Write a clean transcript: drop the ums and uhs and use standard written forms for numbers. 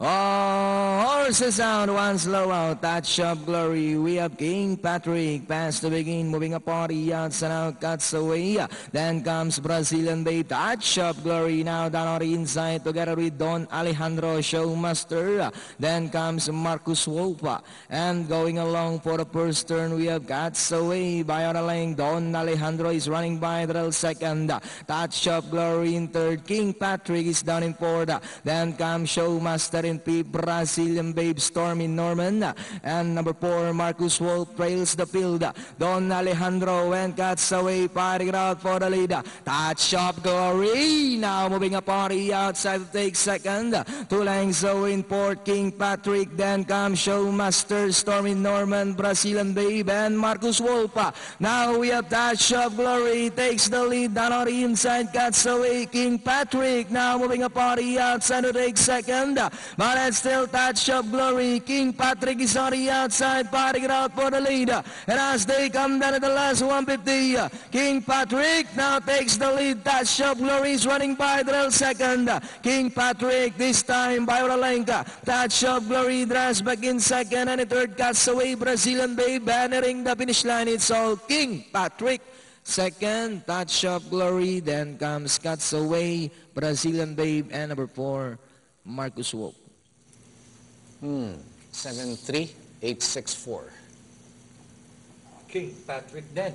Oh, horses out, one slow out, touch of glory. We have King Patrick, pass to begin, moving a party outside out, cuts away. Then comes Brazilian Bay, touch of glory. Now down on the inside together with Don Alejandro, Showmaster. Then comes Marcus Wolpa. And going along for the first turn, we have cuts away by our lane. Don Alejandro is running by the second. Touch of glory in third. King Patrick is down in fourth. Then comes Showmaster in fifth, Brazilian Babe, Stormy Norman. And number 4, Marcus Wolf trails the field. Don Alejandro and cuts away, fighting out for the lead. Touch of glory. Now moving a party outside to take second. 2 lengths away in fourth, King Patrick. Then comes Showmaster, Stormy Norman, Brazilian Babe, and Marcus Wolf. Now we have Touch of Glory takes the lead down on the inside, cuts away King Patrick. Now moving a party outside to take second. But it's still Touch of Glory. King Patrick is on the outside, fighting it out for the lead. And as they come down to the last 150, King Patrick now takes the lead. Touch of Glory is running by the second. King Patrick this time by Oralenka. Touch of Glory drives back in second, and the third cuts away Brazilian Babe, bannering the finish line. It's all King Patrick. Second, Touch of Glory. Then comes Cuts Away, Brazilian Babe, and number 4, Marcus Wolf. 73864. King Patrick din.